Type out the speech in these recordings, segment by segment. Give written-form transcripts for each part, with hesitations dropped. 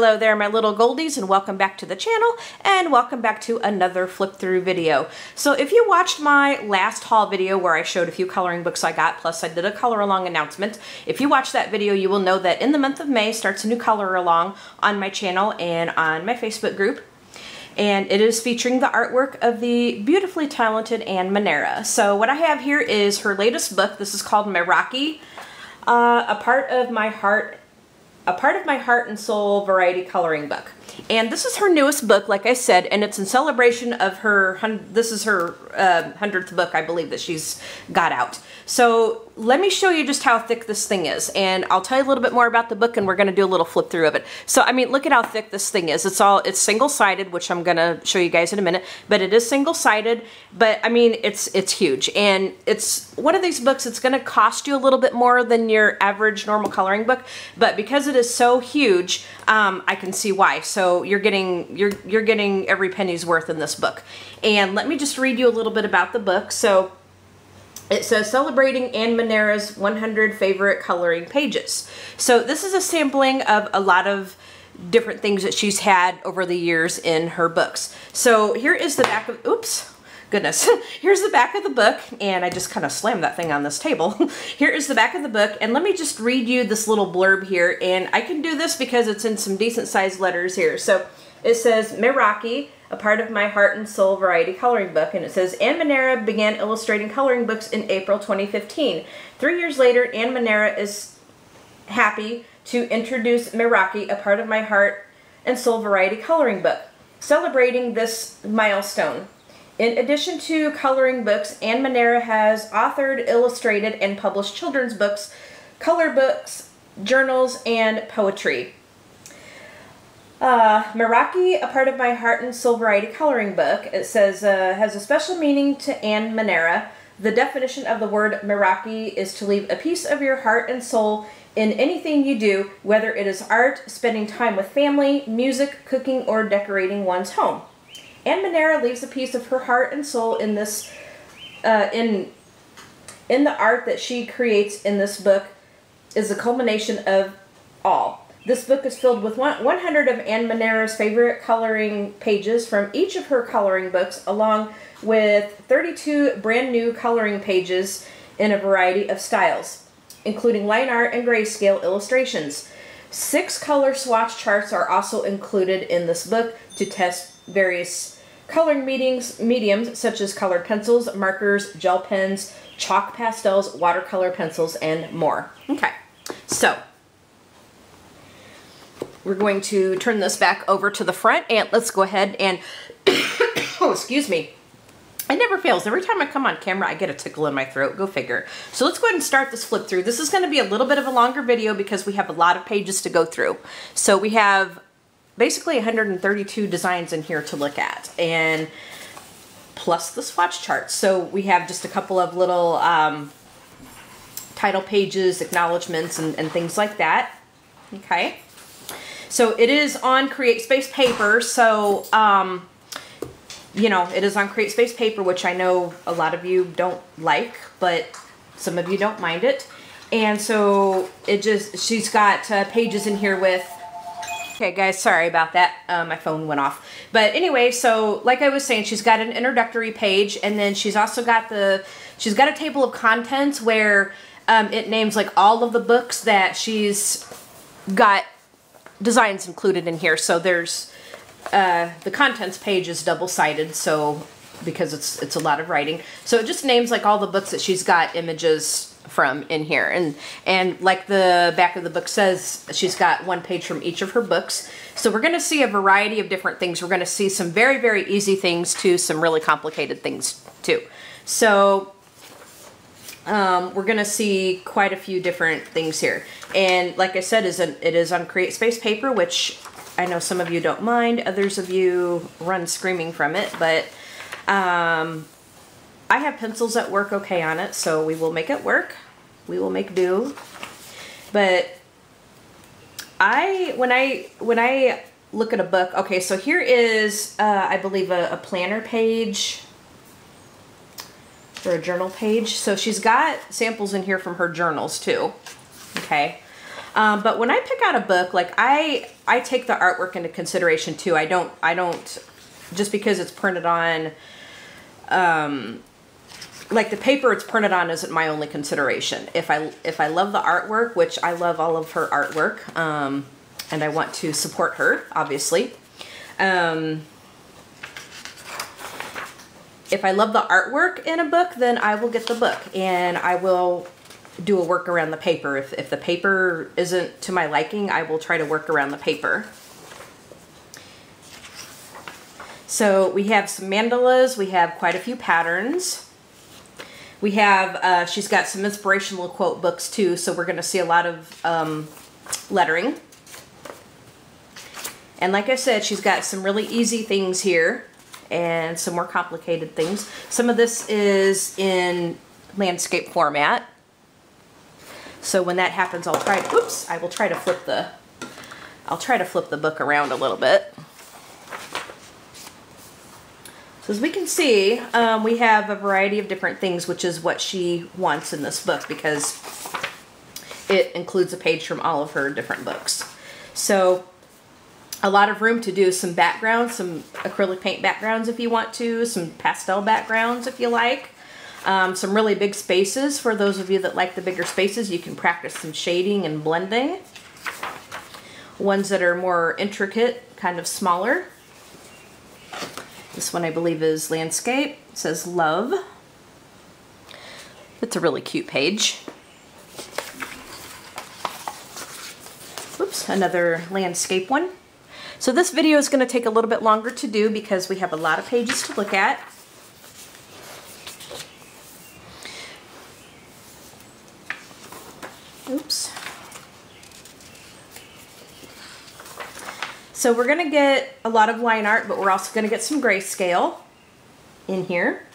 Hello there, my little goldies, and welcome back to the channel, and welcome back to another flip through video. So if you watched my last haul video where I showed a few coloring books I got, plus I did a color along announcement, if you watched that video, you will know that in the month of May starts a new color along on my channel and on my Facebook group. And it is featuring the artwork of the beautifully talented Anne Manera. So what I have here is her latest book. This is called Meraki, a part of my heart and soul variety coloring book. And this is her newest book, like I said, and it's in celebration of her, this is her 100th book, I believe, that she's got out. So let me show you just how thick this thing is, and I'll tell you a little bit more about the book, and we're going to do a little flip through of it. So, I mean, look at how thick this thing is. It's single-sided, which I'm going to show you guys in a minute, but it is single-sided, but I mean, it's huge, and it's one of these books, it's going to cost you a little bit more than your average normal coloring book, but because it is so huge, I can see why. So you're getting every penny's worth in this book. And let me just read you a little bit about the book. So it says, celebrating Anne Manera's 100 favorite coloring pages. So this is a sampling of a lot of different things that she's had over the years in her books. So here is the back of, oops, goodness. Here's the back of the book, and I just kind of slammed that thing on this table. Here is the back of the book, and let me just read you this little blurb here, and I can do this because it's in some decent sized letters here. So it says, Meraki, a part of my heart and soul variety coloring book, and it says, Anne Manera began illustrating coloring books in April 2015. 3 years later, Anne Manera is happy to introduce Meraki, a part of my heart and soul variety coloring book, celebrating this milestone. In addition to coloring books, Anne Manera has authored, illustrated, and published children's books, color books, journals, and poetry. Meraki, a part of my heart and soul variety coloring book, it says, has a special meaning to Anne Manera. The definition of the word Meraki is to leave a piece of your heart and soul in anything you do, whether it is art, spending time with family, music, cooking, or decorating one's home. Anne Manera leaves a piece of her heart and soul in this, in the art that she creates in this book is a culmination of all. This book is filled with 100 of Anne Manera's favorite coloring pages from each of her coloring books, along with 32 brand new coloring pages in a variety of styles, including line art and grayscale illustrations. 6 color swatch charts are also included in this book to test various coloring mediums such as colored pencils, markers, gel pens, chalk pastels, watercolor pencils, and more. Okay, so we're going to turn this back over to the front, and let's go ahead and, oh, excuse me. It never fails. Every time I come on camera, I get a tickle in my throat. Go figure. So let's go ahead and start this flip through. This is going to be a little bit of a longer video because we have a lot of pages to go through. So we have basically 132 designs in here to look at, and plus the swatch charts. So we have just a couple of little title pages, acknowledgments, and things like that. Okay. So it is on Create Space paper, so, you know, it is on Create Space paper, which I know a lot of you don't like, but some of you don't mind it. And so it just, she's got pages in here with, okay guys, sorry about that, my phone went off. But anyway, so like I was saying, she's got an introductory page, and then she's also got she's got a table of contents where it names like all of the books that she's got designs included in here. So there's the contents page is double-sided, so because it's a lot of writing, so it just names like all the books that she's got images from in here, and like the back of the book says, she's got one page from each of her books. So we're going to see a variety of different things. We're going to see some very, very easy things to some really complicated things too. So we're going to see quite a few different things here. And like I said, it is on Create Space paper, which I know some of you don't mind. Others of you run screaming from it. But I have pencils that work okay on it, so we will make it work. We will make do. But when I look at a book, okay, so here is, I believe, a planner page. Or a journal page. So she's got samples in here from her journals too. Okay. But when I pick out a book, like I take the artwork into consideration too. I don't just because it's printed on, like the paper it's printed on isn't my only consideration. If I love the artwork, which I love all of her artwork, and I want to support her, obviously. If I love the artwork in a book, then I will get the book, and I will do a work around the paper. If the paper isn't to my liking, I will try to work around the paper. So we have some mandalas, we have quite a few patterns. We have, she's got some inspirational quote books too, so we're going to see a lot of lettering. And like I said, she's got some really easy things here and some more complicated things. Some of this is in landscape format. So when that happens, I'll try to, oops, I will try to flip the, I'll try to flip the book around a little bit. So as we can see, we have a variety of different things, which is what she wants in this book because it includes a page from all of her different books. So a lot of room to do some backgrounds, some acrylic paint backgrounds if you want to, some pastel backgrounds if you like. Some really big spaces for those of you that like the bigger spaces. You can practice some shading and blending. Ones that are more intricate, kind of smaller. This one I believe is landscape. It says love. It's a really cute page. Oops, another landscape one. So this video is going to take a little bit longer to do because we have a lot of pages to look at. Oops. So we're going to get a lot of line art, but we're also going to get some grayscale in here.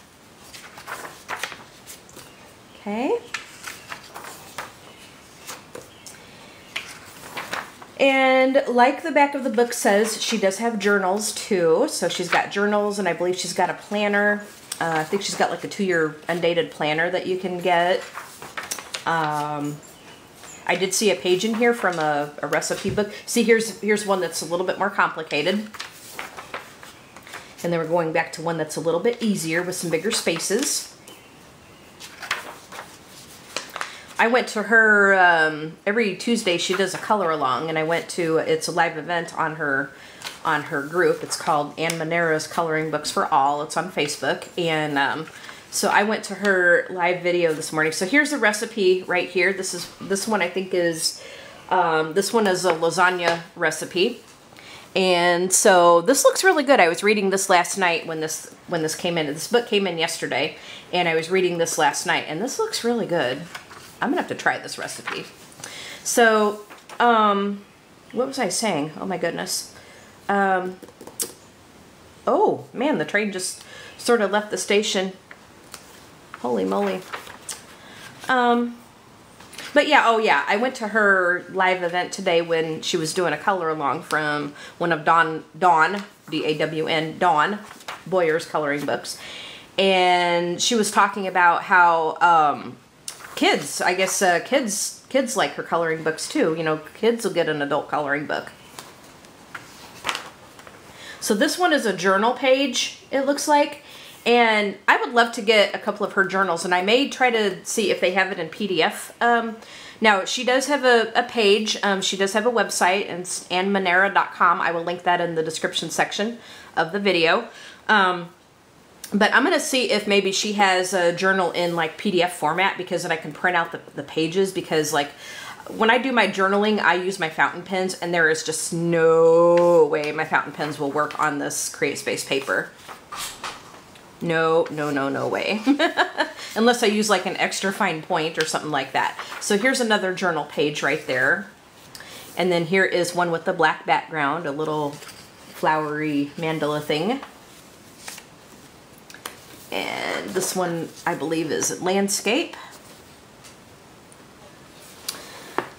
Okay. And like the back of the book says, she does have journals too. So she's got journals, and I believe she's got a planner. I think she's got like a 2-year undated planner that you can get. I did see a page in here from a recipe book. See, here's one that's a little bit more complicated. And then we're going back to one that's a little bit easier with some bigger spaces. I went to her, every Tuesday she does a color along, and I went to, it's a live event on her group. It's called Anne Manera's Coloring Books for All. It's on Facebook. And so I went to her live video this morning. So here's the recipe right here. This one I think is, this one is a lasagna recipe. And so this looks really good. I was reading this last night when this came in. This book came in yesterday, and I was reading this last night, and this looks really good. I'm gonna have to try this recipe. So, what was I saying? Oh my goodness. Oh man, the train just sort of left the station. Holy moly. But yeah, oh yeah, I went to her live event today when she was doing a color along from one of Dawn, D-A-W-N, Dawn Boyer's coloring books. And she was talking about how, kids, I guess kids like her coloring books too. You know, kids will get an adult coloring book. So this one is a journal page, it looks like. And I would love to get a couple of her journals, and I may try to see if they have it in PDF. Now, she does have a page. She does have a website, and it's annemanera.com. I will link that in the description section of the video. But I'm going to see if maybe she has a journal in like PDF format, because then I can print out the pages, because like when I do my journaling, I use my fountain pens, and there is just no way my fountain pens will work on this CreateSpace paper. No, no, no, no way. Unless I use like an extra fine point or something like that. So here's another journal page right there. And then here is one with the black background, a little flowery mandala thing. And this one, I believe, is landscape.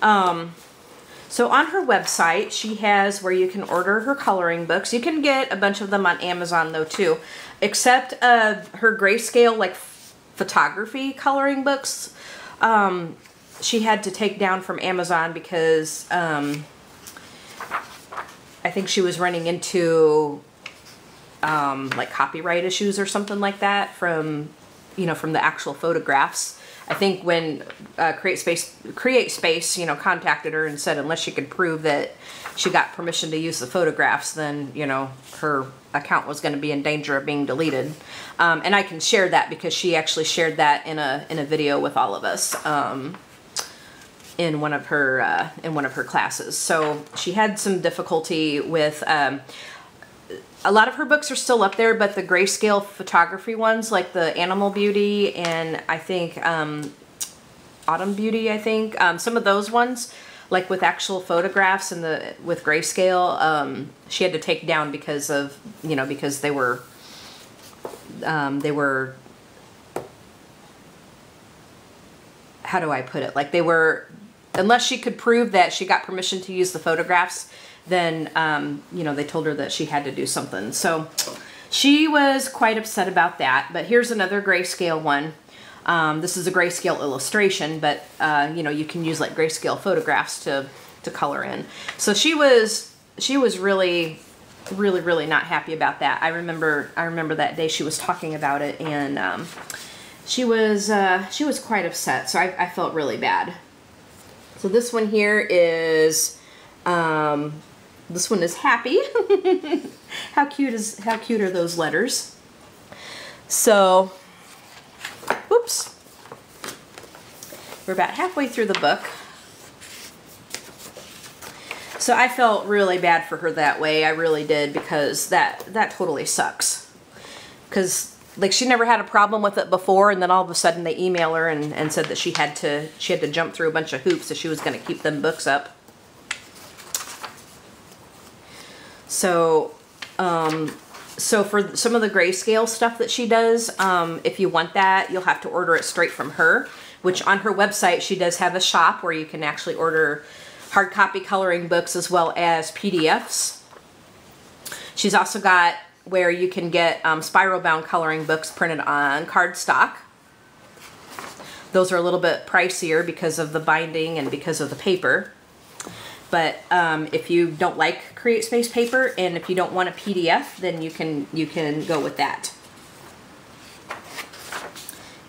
So on her website, she has where you can order her coloring books. You can get a bunch of them on Amazon though too, except her grayscale like photography coloring books. she had to take down from Amazon because I think she was running into like copyright issues or something like that from, you know, from the actual photographs. I think when Create Space, you know, contacted her and said unless she could prove that she got permission to use the photographs, then, you know, her account was going to be in danger of being deleted. And I can share that because she actually shared that in a video with all of us in one of her classes. So she had some difficulty with. A lot of her books are still up there, but the grayscale photography ones, like the Animal Beauty and I think Autumn Beauty, I think, some of those ones, like with actual photographs and with grayscale, she had to take down because of, you know, because they were how do I put it? Like they were, unless she could prove that she got permission to use the photographs, then, you know, they told her that she had to do something. So she was quite upset about that. But here's another grayscale one. This is a grayscale illustration, but, you know, you can use like grayscale photographs to color in. So she was really not happy about that. I remember that day she was talking about it, and she was quite upset. So I felt really bad. So this one here is, this one is happy. How cute are those letters? So, whoops. We're about halfway through the book. So I felt really bad for her that way. I really did, because that totally sucks. Because like she never had a problem with it before, and then all of a sudden they email her and said that she had to jump through a bunch of hoops if she was going to keep them books up. So, so for some of the grayscale stuff that she does, if you want that, you'll have to order it straight from her, which on her website, she does have a shop where you can actually order hard copy coloring books as well as PDFs. She's also got where you can get spiral bound coloring books printed on cardstock. Those are a little bit pricier because of the binding and because of the paper. But if you don't like Create Space paper and if you don't want a PDF, then you can go with that.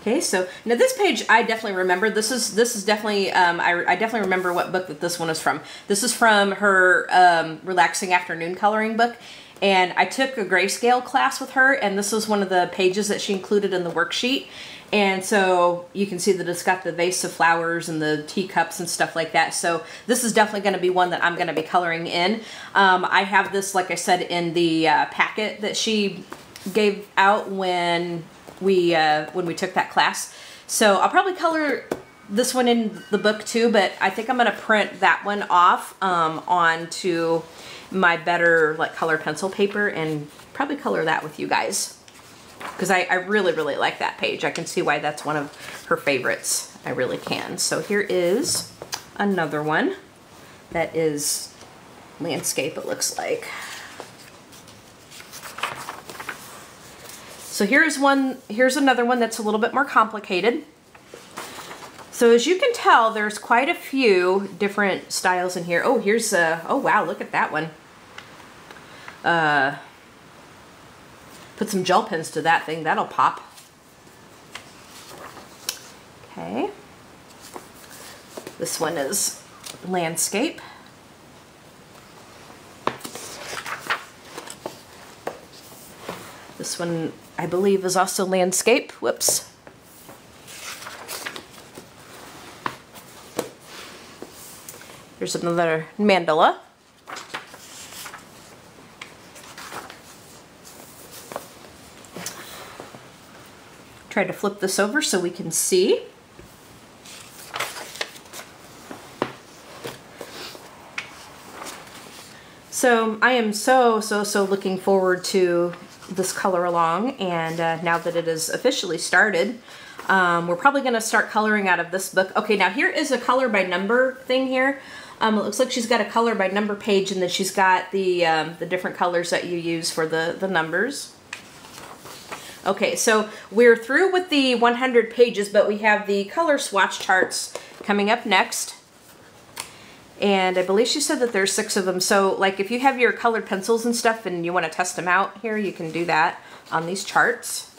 Okay, so now this page I definitely remember. This is definitely I definitely remember what book that this one is from. This is from her Relaxing Afternoon Coloring book, and I took a grayscale class with her, and this was one of the pages that she included in the worksheet. And so you can see that it's got the vase of flowers and the teacups and stuff like that. So this is definitely going to be one that I'm going to be coloring in. I have this, like I said, in the packet that she gave out when we took that class. So I'll probably color this one in the book too, but I think I'm going to print that one off onto my better like colored pencil paper and probably color that with you guys. Because I really like that page. I can see why that's one of her favorites. I really can. So here is another one that is landscape, it looks like. So here's another one that's a little bit more complicated. So as you can tell, there's quite a few different styles in here. Oh, here's oh wow, look at that one. Put some gel pens to that thing, that'll pop. Okay. This one is landscape. This one, I believe, is also landscape. Whoops. Here's another mandala. Try to flip this over so we can see. So I am so looking forward to this color along, and now that it is officially started, we're probably going to start coloring out of this book. Okay, now here is a color by number thing here. It looks like she's got a color by number page, and then she's got the different colors that you use for the numbers. Okay, so we're through with the 100 pages, but we have the color swatch charts coming up next. And I believe she said that there's 6 of them. So like if you have your colored pencils and stuff and you want to test them out here, you can do that on these charts.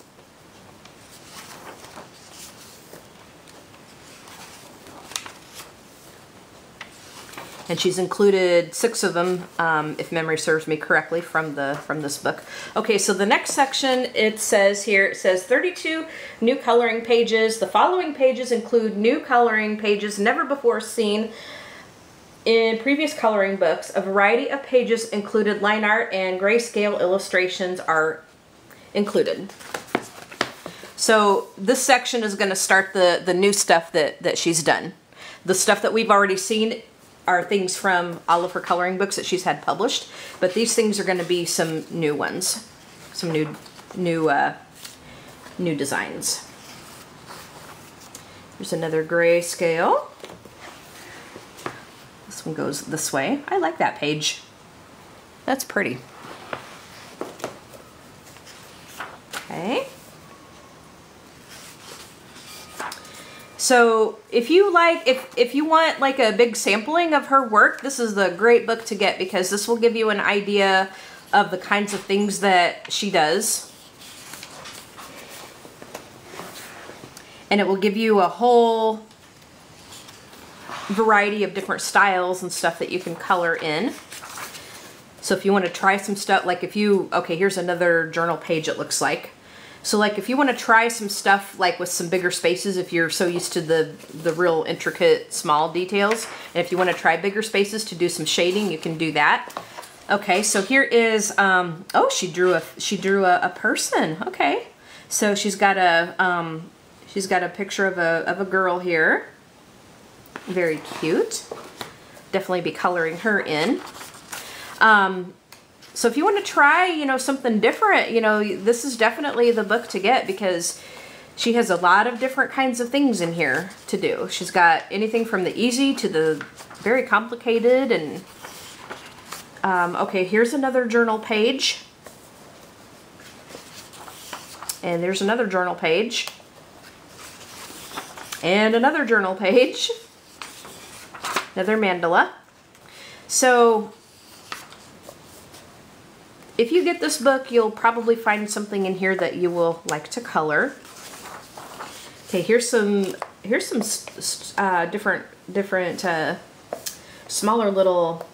And she's included 6 of them, if memory serves me correctly, from this book. Okay, so the next section, it says here, it says 32 new coloring pages. The following pages include new coloring pages never before seen in previous coloring books. A variety of pages included line art and grayscale illustrations are included. So this section is going to start the new stuff that she's done. The stuff that we've already seen are things from all of her coloring books that she's had published, but these things are going to be some new ones, some new designs. There's another grayscale. This one goes this way. I like that page. That's pretty. Okay. So if you like, if you want like a big sampling of her work, this is the great book to get, because this will give you an idea of the kinds of things that she does. And it will give you a whole variety of different styles and stuff that you can color in. So if you want to try some stuff, like if you, okay, here's another journal page it looks like. So like if you want to try some stuff like with some bigger spaces, if you're so used to the real intricate small details, and if you want to try bigger spaces to do some shading, you can do that. Okay, so here is, oh, she drew a person. Okay, so she's got a picture of a girl here. Very cute. Definitely be coloring her in. So if you want to try, you know, something different, you know, this is definitely the book to get, because she has a lot of different kinds of things in here to do. She's got anything from the easy to the very complicated. And okay, here's another journal page. And there's another journal page. And another journal page. Another mandala. So if you get this book, you'll probably find something in here that you will like to color. Okay, here's some different smaller little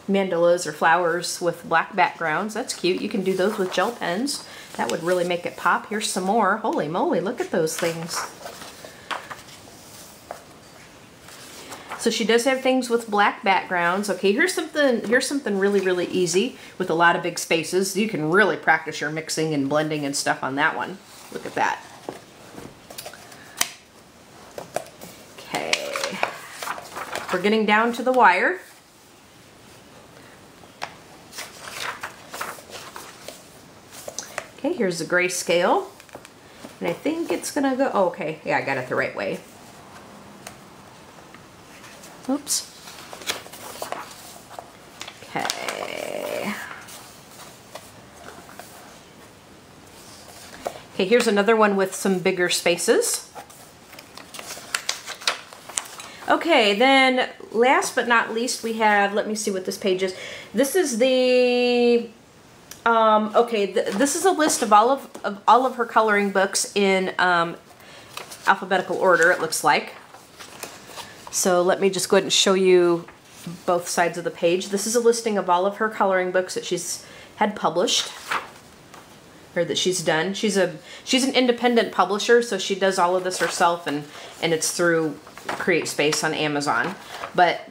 mandalas or flowers with black backgrounds. That's cute. You can do those with gel pens. That would really make it pop. Here's some more. Holy moly, look at those things. So she does have things with black backgrounds. Okay, here's something really, really easy with a lot of big spaces. You can really practice your mixing and blending and stuff on that one. Look at that. Okay, we're getting down to the wire. Okay, here's the grayscale. And I think it's gonna go, oh, okay, yeah, I got it the right way. Oops. Okay. Okay, here's another one with some bigger spaces. Okay, then last but not least we have, let me see what this page is. This is the, okay, this is a list of all of her coloring books in alphabetical order, it looks like. So let me just go ahead and show you both sides of the page. This is a listing of all of her coloring books that she's had published, or that she's done. She's an independent publisher, so she does all of this herself, and it's through Create Space on Amazon. But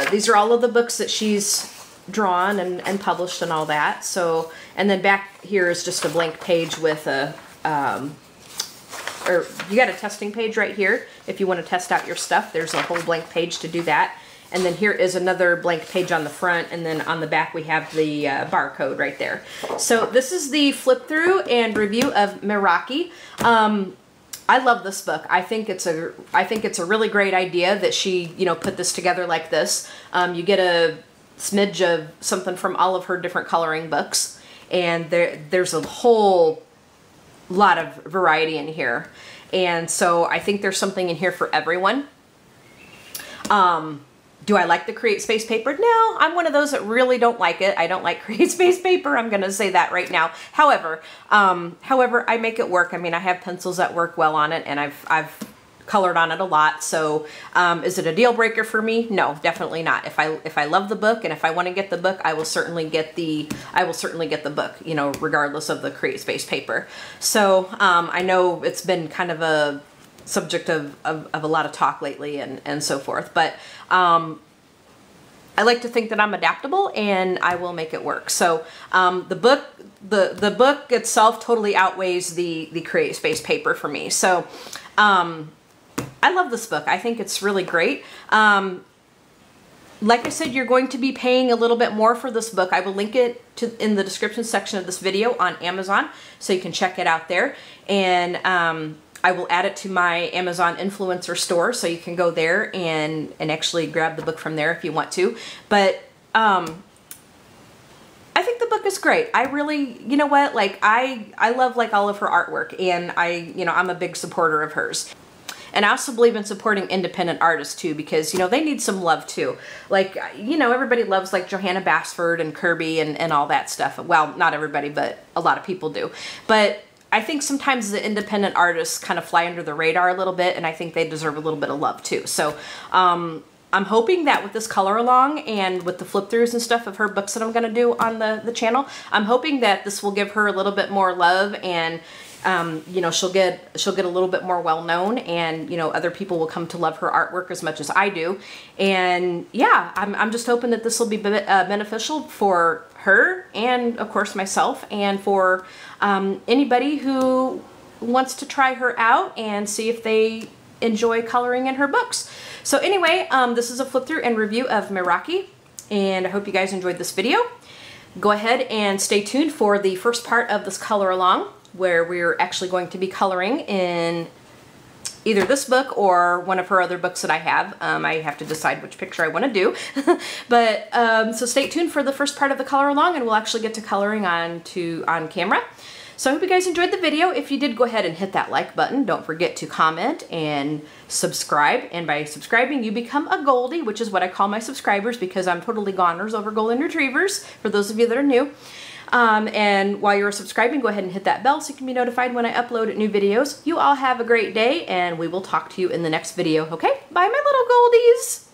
these are all of the books that she's drawn and published and all that. So, and then back here is just a blank page with a or you got a testing page right here. If you want to test out your stuff, there's a whole blank page to do that. And then here is another blank page on the front, and then on the back we have the barcode right there. So this is the flip through and review of Meraki. I love this book. I think it's a really great idea that she, you know, put this together like this. You get a smidge of something from all of her different coloring books, and there's a whole lot of variety in here. And so I think there's something in here for everyone. Do I like the Create Space paper? No, I'm one of those that really don't like it. I don't like Create Space paper. I'm going to say that right now. However, I make it work. I mean, I have pencils that work well on it, and I've colored on it a lot. So, is it a deal breaker for me? No, definitely not. If I love the book and if I want to get the book, I will certainly get the book, you know, regardless of the Create Space paper. So, I know it's been kind of a subject of a lot of talk lately and so forth, but I like to think that I'm adaptable and I will make it work. So the book itself totally outweighs the Create Space paper for me. So I love this book. I think it's really great. Like I said, you're going to be paying a little bit more for this book. I will link it in the description section of this video on Amazon, so you can check it out there. And I will add it to my Amazon influencer store, so you can go there and actually grab the book from there if you want to. But I think the book is great. I really, you know what, like I love like all of her artwork, and I'm a big supporter of hers. And I also believe in supporting independent artists too, because, you know, they need some love too. Like, you know, everybody loves like Johanna Basford and Kirby and all that stuff. Well, not everybody, but a lot of people do. But I think sometimes the independent artists kind of fly under the radar a little bit, and I think they deserve a little bit of love too. So I'm hoping that with this color along and with the flip throughs and stuff of her books that I'm going to do on the channel, I'm hoping that this will give her a little bit more love, and you know, she'll get a little bit more well known, and, you know, other people will come to love her artwork as much as I do. And yeah, I'm just hoping that this will be beneficial for her, and of course myself, and for anybody who wants to try her out and see if they enjoy coloring in her books. So anyway, this is a flip through and review of Meraki, and I hope you guys enjoyed this video. Go ahead and stay tuned for the first part of this color along, where we're actually going to be coloring in either this book or one of her other books that I have. I have to decide which picture I want to do. But so stay tuned for the first part of the color along, and we'll actually get to coloring on camera. So I hope you guys enjoyed the video. If you did, go ahead and hit that like button. Don't forget to comment and subscribe. And by subscribing, you become a Goldie, which is what I call my subscribers, because I'm totally goners over golden retrievers, for those of you that are new. And while you're subscribing, go ahead and hit that bell so you can be notified when I upload new videos. You all have a great day, and we will talk to you in the next video. Okay? Bye, my little goldies!